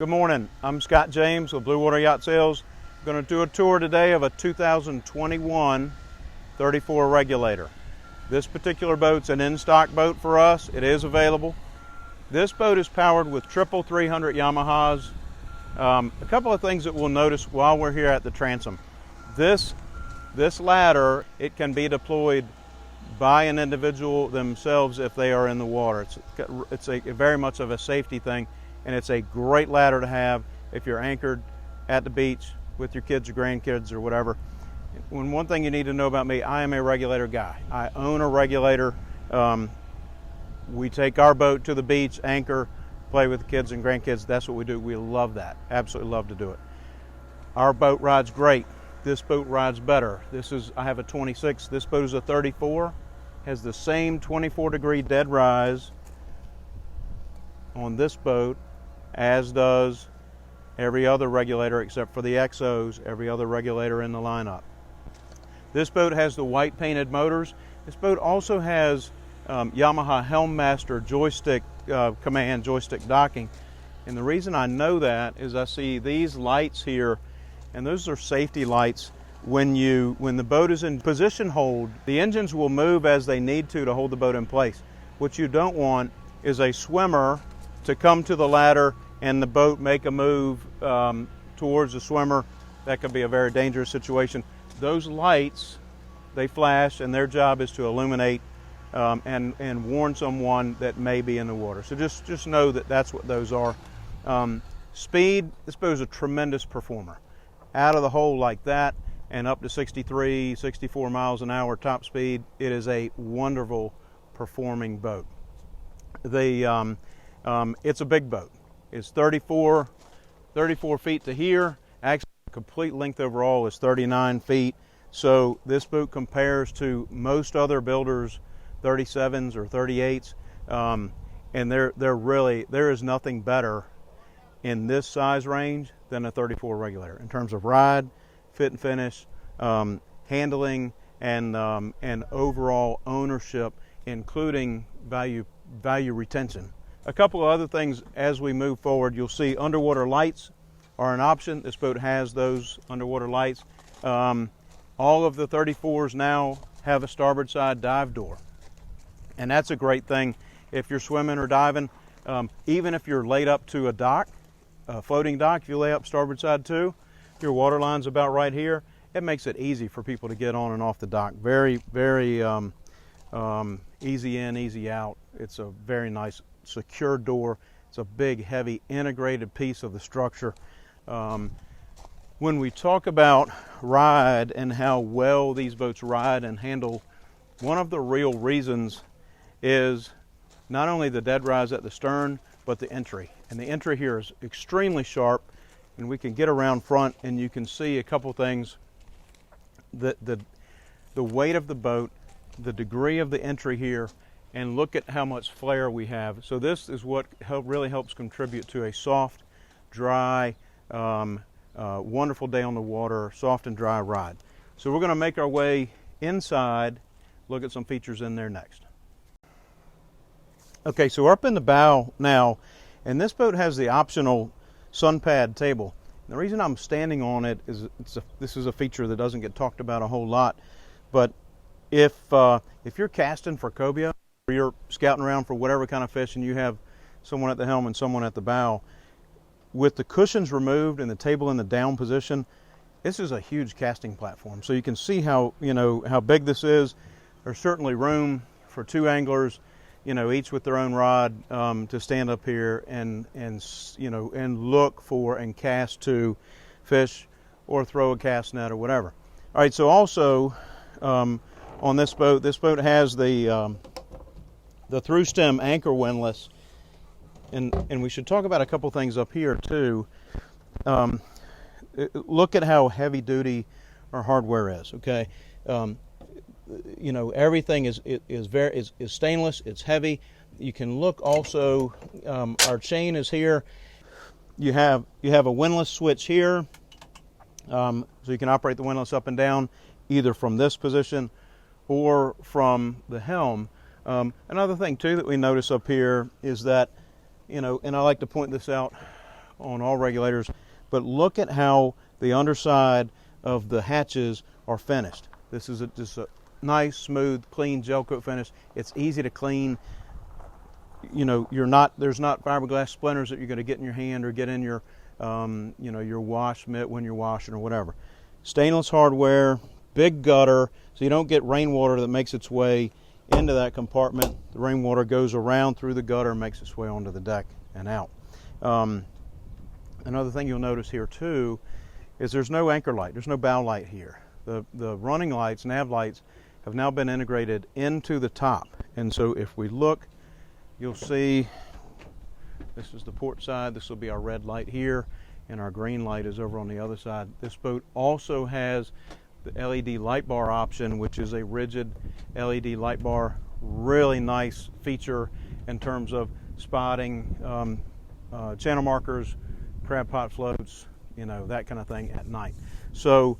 Good morning, I'm Scott James with Blue Water Yacht Sales. I'm going to do a tour today of a 2021 34 Regulator. This particular boat's an in-stock boat for us. It is available. This boat is powered with triple 300 Yamahas. A couple of things that we'll notice while we're here at the transom. This ladder, it can be deployed by an individual themselves if they are in the water. It's very much of a safety thing. And it's a great ladder to have if you're anchored at the beach with your kids or grandkids or whatever. One thing you need to know about me, I am a Regulator guy. I own a Regulator. We take our boat to the beach, anchor, play with the kids and grandkids. That's what we do. We love that. Absolutely love to do it. Our boat rides great. This boat rides better. I have a 26. This boat is a 34. Has the same 24-degree dead rise on this boat as does every other Regulator except for the XOs, every other Regulator in the lineup. This boat has the white painted motors. This boat also has Yamaha Helm Master joystick command, joystick docking. And the reason I know that is I see these lights here, and those are safety lights. When the boat is in position hold, the engines will move as they need to hold the boat in place. What you don't want is a swimmer to come to the ladder and the boat make a move towards the swimmer. That could be a very dangerous situation. Those lights, they flash, and their job is to illuminate and warn someone that may be in the water. So just know that that's what those are. Speed, this boat is a tremendous performer. Out of the hole like that and up to 63, 64 miles an hour top speed, it is a wonderful performing boat. It's a big boat. It's 34 feet to here. Actually, the complete length overall is 39 feet. So this boat compares to most other builders' 37s or 38s, and there is nothing better in this size range than a 34 Regulator in terms of ride, fit and finish, handling, and overall ownership, including value retention. A couple of other things as we move forward. You'll see underwater lights are an option. This boat has those underwater lights. All of the 34s now have a starboard side dive door, and that's a great thing if you're swimming or diving. Even if you're laid up to a dock, a floating dock, if you lay up starboard side too, your water line's about right here. It makes it easy for people to get on and off the dock. Very, very easy in, easy out. It's a very nice secure door. It's a big, heavy, integrated piece of the structure. When we talk about ride and how well these boats ride and handle, one of the real reasons is not only the dead rise at the stern, but the entry. And the entry here is extremely sharp, and we can get around front and you can see a couple things. The weight of the boat, the degree of the entry here, and look at how much flare we have. So this is what really helps contribute to a soft, dry, wonderful day on the water, soft and dry ride. So we're going to make our way inside, look at some features in there next. Okay, so we're up in the bow now, and this boat has the optional sun pad table. And the reason I'm standing on it is this is a feature that doesn't get talked about a whole lot, but if you're casting for cobia, or you're scouting around for whatever kind of fish and you have someone at the helm and someone at the bow, with the cushions removed and the table in the down position, this is a huge casting platform. So you can see how big this is. There's certainly room for two anglers, each with their own rod, to stand up here and look for and cast to fish or throw a cast net or whatever. All right, so also on this boat has the through stem anchor windlass, and we should talk about a couple things up here too. Look at how heavy duty our hardware is. Okay, everything is stainless. It's heavy. You can look also. Our chain is here. You have a windlass switch here, so you can operate the windlass up and down either from this position or from the helm. Another thing too that we notice up here is that, and I like to point this out on all regulators, but look at how the underside of the hatches are finished. This is just a nice, smooth, clean gel coat finish. It's easy to clean. You know, there's not fiberglass splinters that you're going to get in your hand or get in your you know, your wash mitt when you're washing or whatever. Stainless hardware, big gutter, so you don't get rainwater that makes its way into that compartment. The rainwater goes around through the gutter and makes its way onto the deck and out. Another thing you'll notice here too is there's no anchor light, there's no bow light here. The running lights, nav lights, have now been integrated into the top. And so if we look, you'll see this is the port side. This will be our red light here, and our green light is over on the other side. This boat also has the LED light bar option, which is a rigid LED light bar. Really nice feature in terms of spotting channel markers, crab pot floats, you know, that kind of thing at night. So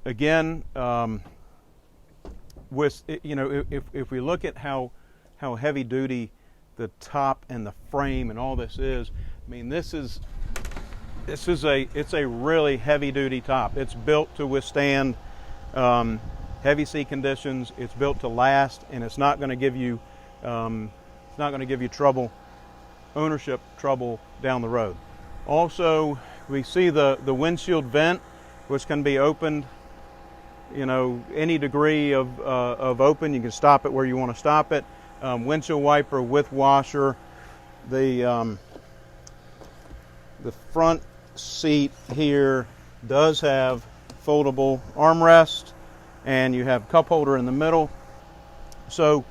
again, with, you know, if we look at how heavy duty the top and the frame and all this is, I mean, it's a really heavy duty top. It's built to withstand heavy sea conditions. It's built to last, and it's not going to give you trouble, ownership trouble down the road. Also, we see the windshield vent, which can be opened, you know, any degree of open. You can stop it where you want to stop it. Windshield wiper with washer. The front seat here does have foldable armrest, and you have cup holder in the middle. So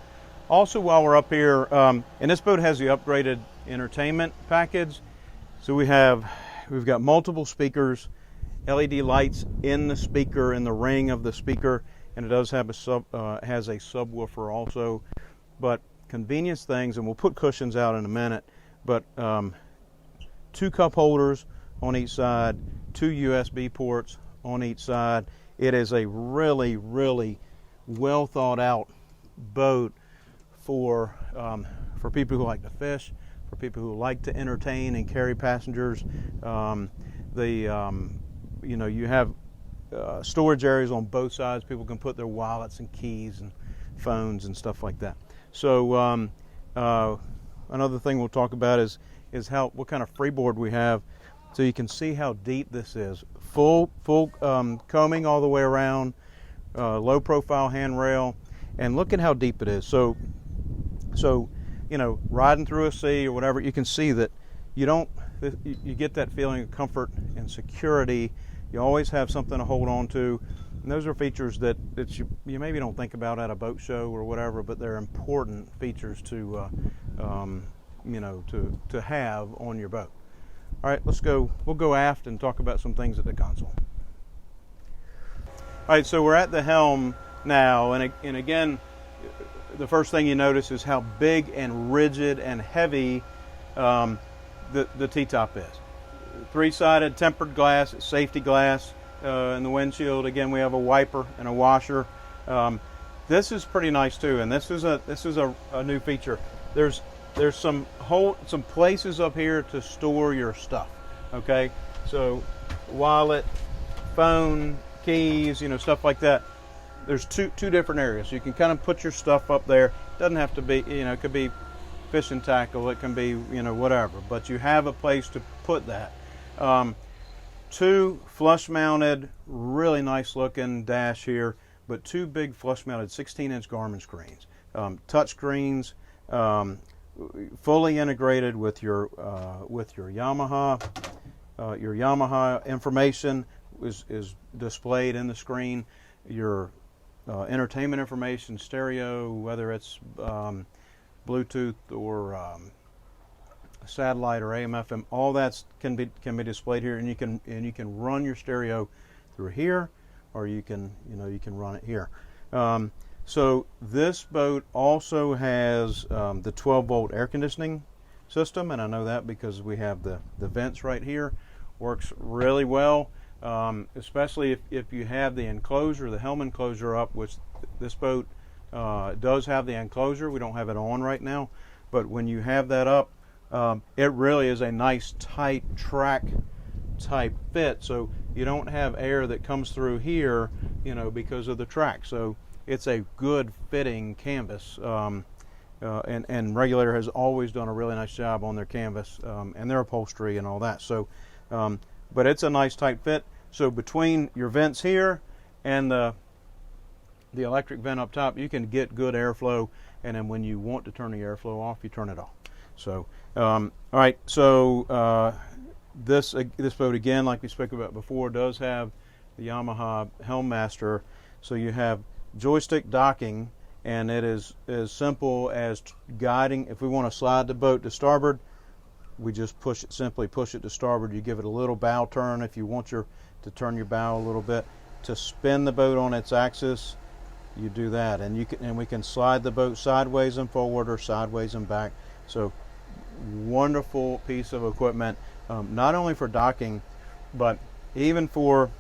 also, while we're up here, and this boat has the upgraded entertainment package. So we've got multiple speakers, LED lights in the speaker, in the ring of the speaker, and it does have has a subwoofer also. But convenience things, and we'll put cushions out in a minute, but 2 cup holders on each side, 2 USB ports on each side. It is a really, really well thought out boat for people who like to fish, for people who like to entertain and carry passengers. You know, you have storage areas on both sides. People can put their wallets and keys and phones and stuff like that. So another thing we'll talk about is what kind of freeboard we have, so you can see how deep this is. Full combing all the way around, low profile handrail, and look at how deep it is. So you know, riding through a sea or whatever, you can see that you get that feeling of comfort and security. You always have something to hold on to. And those are features that you maybe don't think about at a boat show or whatever, but they're important features to you know, to have on your boat. All right, we'll go aft and talk about some things at the console. All right, so we're at the helm now, and again, the first thing you notice is how big and rigid and heavy the T-top is. 3-sided tempered glass, safety glass in the windshield. Again, we have a wiper and a washer. This is pretty nice too, and this is a new feature. There's some places up here to store your stuff. Okay, so wallet, phone, keys, you know, stuff like that. There's two different areas. You can kind of put your stuff up there. It doesn't have to be, you know, it could be fishing tackle, it can be, you know, whatever, but you have a place to put that. 2 flush mounted, really nice looking dash here, but 2 big flush mounted 16-inch Garmin screens, touch screens, fully integrated with your Yamaha. Your Yamaha information is displayed in the screen. Your entertainment information, stereo, whether it's Bluetooth or satellite or AM/FM, all that can be displayed here, and you can run your stereo through here, or you can run it here. So this boat also has the 12-volt air conditioning system, and I know that because we have the vents right here. Works really well, especially if you have the enclosure, the Helm enclosure up, which this boat does have the enclosure. We don't have it on right now, but when you have that up, it really is a nice tight track type fit, so you don't have air that comes through here, you know, because of the track. So it's a good fitting canvas, and Regulator has always done a really nice job on their canvas and their upholstery and all that. So but it's a nice tight fit. So between your vents here and the electric vent up top, you can get good airflow, and then when you want to turn the airflow off, you turn it off. So all right, so this boat, again, like we spoke about before, does have the Yamaha Helm Master. So you have joystick docking, and it is as simple as guiding. If we want to slide the boat to starboard, we just simply push it to starboard. You give it a little bow turn if you want to turn your bow a little bit. To spin the boat on its axis, you do that, and we can slide the boat sideways and forward or sideways and back. So wonderful piece of equipment, not only for docking, but even for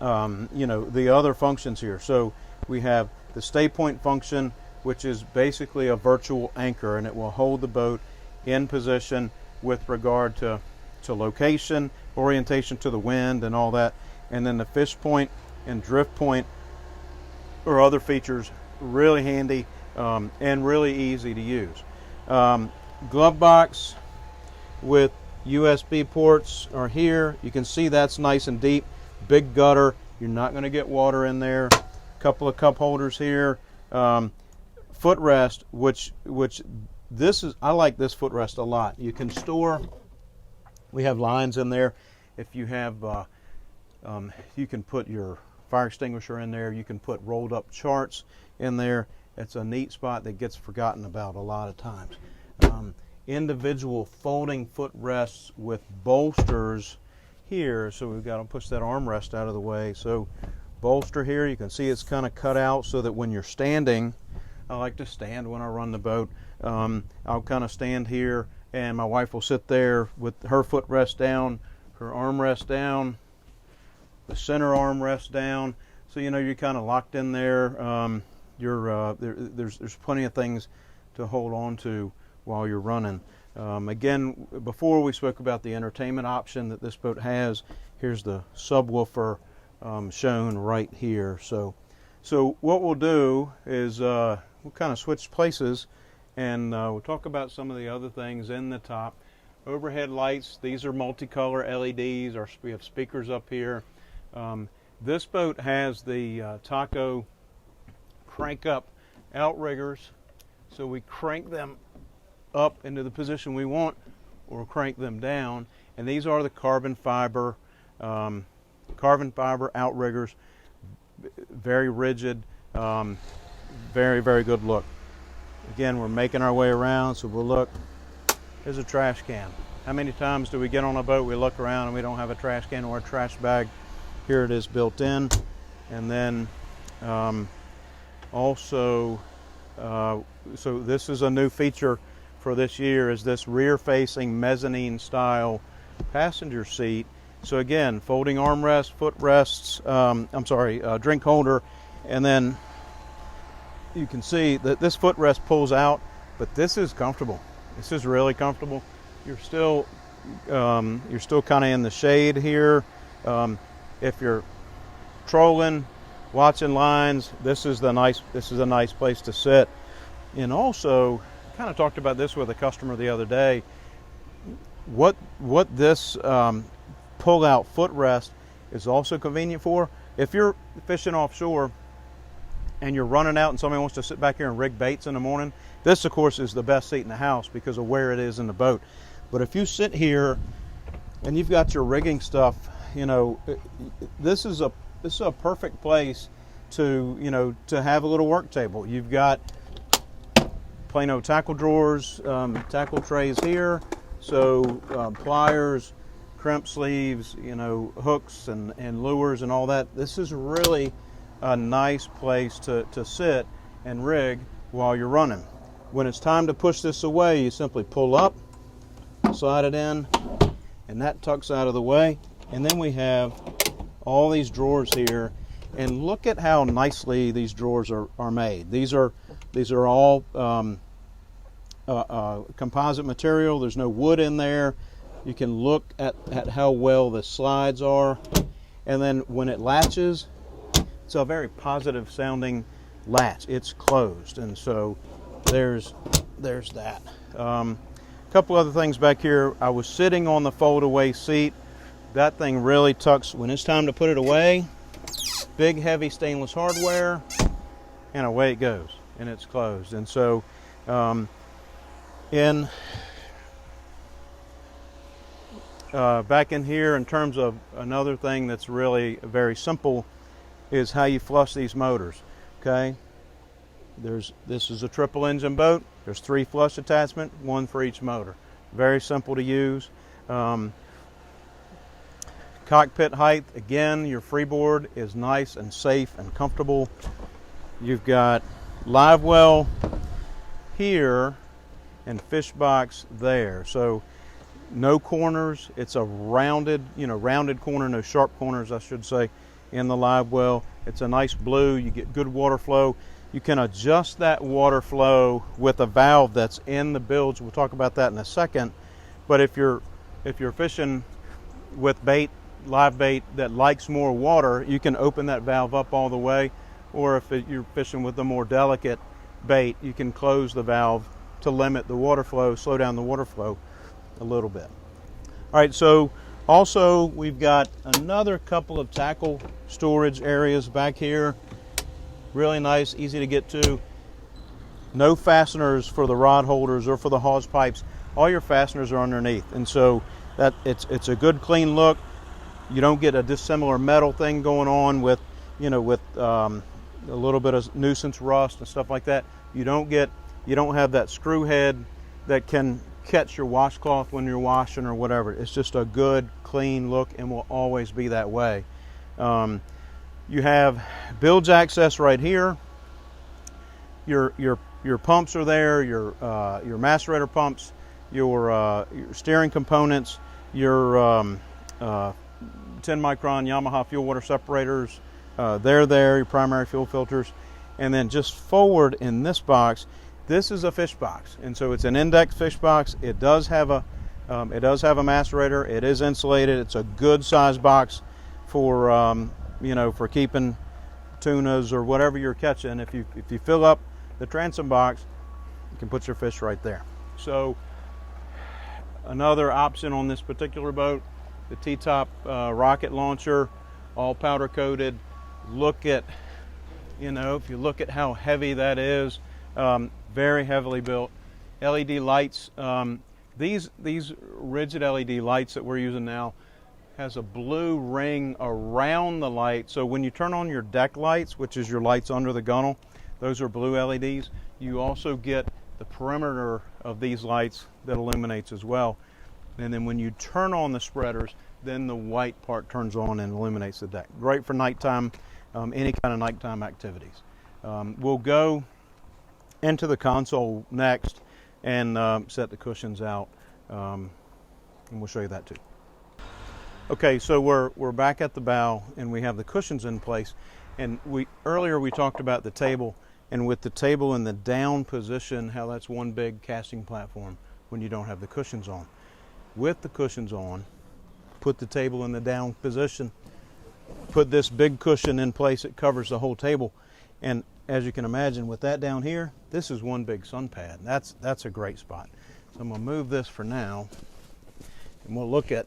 you know, the other functions here. So we have the stay point function, which is basically a virtual anchor, and it will hold the boat in position with regard to location, orientation to the wind, and all that. And then the fish point and drift point or other features, really handy and really easy to use. Glove box with USB ports are here. You can see that's nice and deep. Big gutter. You're not going to get water in there. Couple of cup holders here. Footrest, which this is, I like this footrest a lot. You can store. We have lines in there. If you have, you can put your fire extinguisher in there. You can put rolled up charts in there. It's a neat spot that gets forgotten about a lot of times. Individual folding footrests with bolsters here. So we've got to push that armrest out of the way. So bolster here, you can see it's kind of cut out so that when you're standing, I like to stand when I run the boat. I'll kind of stand here, and my wife will sit there with her footrest down, her armrest down, the center armrest down. So you know you're kind of locked in there. There's plenty of things to hold on to while you're running. Again, before we spoke about the entertainment option that this boat has. Here's the subwoofer shown right here. So what we'll do is we'll kind of switch places, and we'll talk about some of the other things in the top. Overhead lights, these are multicolor LEDs. We have speakers up here. This boat has the Taco crank up outriggers, so we crank them up into the position we want or crank them down, and these are the carbon fiber outriggers. Very rigid, very, very good look. Again, we're making our way around, so we'll look. There's a trash can. How many times do we get on a boat, we look around and we don't have a trash can or a trash bag? Here it is built in. And then also, so this is a new feature for this year, is this rear-facing mezzanine style passenger seat. So again, folding armrest, footrests, drink holder, and then you can see that this footrest pulls out, but this is comfortable. This is really comfortable. You're still kind of in the shade here. If you're trolling, watching lines, this is a nice place to sit. And also, kind of talked about this with a customer the other day. What this pull-out footrest is also convenient for, if you're fishing offshore and you're running out and somebody wants to sit back here and rig baits in the morning, this of course is the best seat in the house because of where it is in the boat. But if you sit here and you've got your rigging stuff, you know, this is a perfect place to have a little work table. You've got plain old tackle drawers, tackle trays here, so pliers, crimp sleeves, hooks and lures and all that. This is really a nice place to sit and rig while you're running. When it's time to push this away, you simply pull up, slide it in, and that tucks out of the way. And then we have all these drawers here, and look at how nicely these drawers are made. These are all composite material. There's no wood in there. You can look at how well the slides are. And then when it latches, it's a very positive sounding latch. It's closed. And so there's that. A couple other things back here. I was sitting on the fold-away seat. That thing really tucks. When it's time to put it away, big heavy stainless hardware, and away it goes, and it's closed. And so back in here, in terms of another thing that's really very simple, is how you flush these motors. Okay, this is a triple engine boat. There's 3 flush attachments, 1 for each motor. Very simple to use. Cockpit height, again, your freeboard is nice and safe and comfortable. You've got live well here and fish box there. So no corners. It's a rounded corner, no sharp corners, I should say, in the live well. It's a nice blue. You get good water flow. You can adjust that water flow with a valve that's in the bilge. We'll talk about that in a second. But if you're fishing with bait, live bait that likes more water, you can open that valve up all the way. Or if you're fishing with a more delicate bait, you can close the valve to limit the water flow, slow down the water flow a little bit. All right, so also we've got another couple of tackle storage areas back here. Really nice, easy to get to. No fasteners for the rod holders or for the hose pipes. All your fasteners are underneath, and so that it's a good clean look. You don't get a dissimilar metal thing going on with a little bit of nuisance rust and stuff like that. You don't have that screw head that can catch your washcloth when you're washing or whatever. It's just a good clean look and will always be that way. You have bilge access right here. Your pumps are there. Your macerator pumps, your steering components, your 10 micron Yamaha fuel water separators. They're there. Your primary fuel filters, and then just forward in this box, this is a fish box, and so it's an index fish box. It does have a macerator. It is insulated. It's a good size box for for keeping tunas or whatever you're catching. If you fill up the transom box, you can put your fish right there. So another option on this particular boat, the T-top rocket launcher, all powder coated. Look at, if you look at how heavy that is, very heavily built. LED lights, these rigid LED lights that we're using now has a blue ring around the light. So when you turn on your deck lights, which is your lights under the gunnel, those are blue LEDs. You also get the perimeter of these lights that illuminates as well. And then when you turn on the spreaders, then the white part turns on and illuminates the deck. Great for nighttime, any kind of nighttime activities. We'll go into the console next and set the cushions out, and we'll show you that too. Okay, so we're back at the bow and we have the cushions in place. And earlier we talked about the table, and with the table in the down position, how that's one big casting platform when you don't have the cushions on. With the cushions on, put the table in the down position, put this big cushion in place. It covers the whole table, and as you can imagine, with that down here, this is one big sun pad. That's a great spot. So I'm going to move this for now, and we'll look at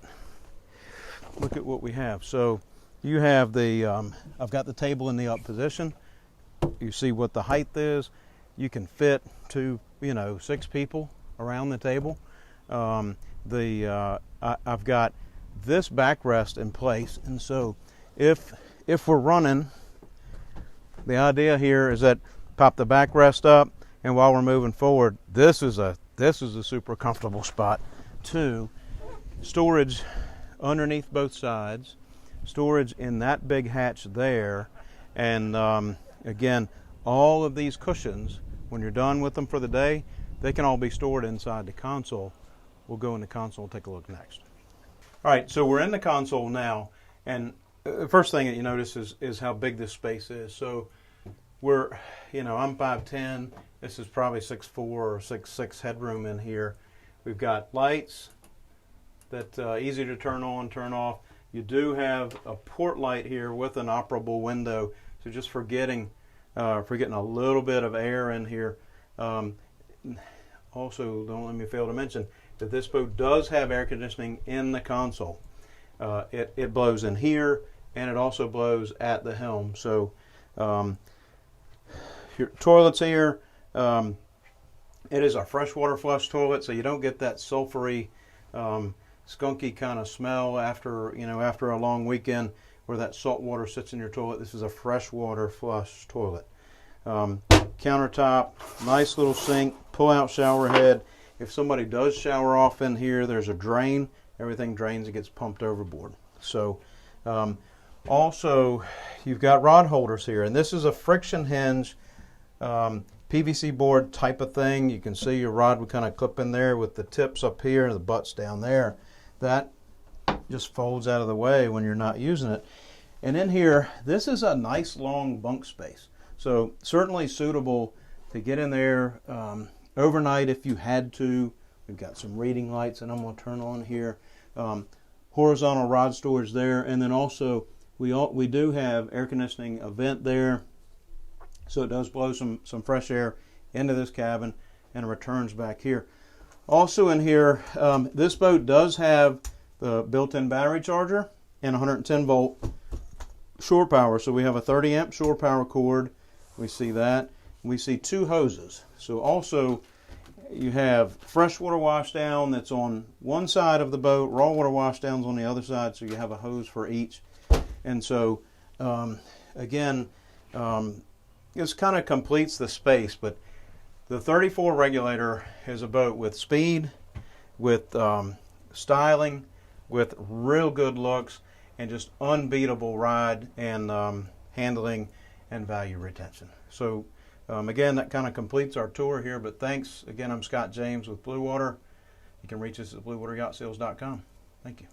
what we have. So you have I've got the table in the up position. You see what the height is. You can fit 6 people around the table. I've got this backrest in place, and so if we're running, the idea here is that pop the backrest up, and while we're moving forward, this is a super comfortable spot too. Storage underneath both sides, storage in that big hatch there, and again, all of these cushions, when you're done with them for the day, they can all be stored inside the console. We'll go in the console and take a look next. All right, so we're in the console now, and the first thing that you notice is how big this space is. So I'm 5'10". This is probably 6'4" or 6'6" headroom in here. We've got lights that easy to turn on, turn off. You do have a port light here with an operable window. So just for getting a little bit of air in here. Also, don't let me fail to mention that this boat does have air conditioning in the console. It blows in here, and it also blows at the helm. So your toilets here, it is a freshwater flush toilet, so you don't get that sulfury, skunky kind of smell after a long weekend where that salt water sits in your toilet. This is a freshwater flush toilet. Countertop, nice little sink, pull-out shower head. If somebody does shower off in here, there's a drain. Everything drains, it gets pumped overboard. So also, you've got rod holders here, and this is a friction hinge PVC board type of thing. You can see your rod would kind of clip in there with the tips up here and the butts down there. That just folds out of the way when you're not using it. And in here, this is a nice long bunk space. So certainly suitable to get in there overnight if you had to. We've got some reading lights that I'm going to turn on here. Horizontal rod storage there, and then also we do have air conditioning, a vent there, so it does blow some fresh air into this cabin, and it returns back here. Also in here, this boat does have the built-in battery charger and 110 volt shore power. So we have a 30 amp shore power cord. We see that. We see two hoses. So also you have freshwater washdown that's on one side of the boat, raw water washdowns on the other side, so you have a hose for each. And so again, this kind of completes the space. But the 34 Regulator is a boat with speed, with styling, with real good looks, and just unbeatable ride and handling and value retention. So again, that kind of completes our tour here. But thanks again. I'm Scott James with Blue Water. You can reach us at bluewateryachtSales.com. Thank you.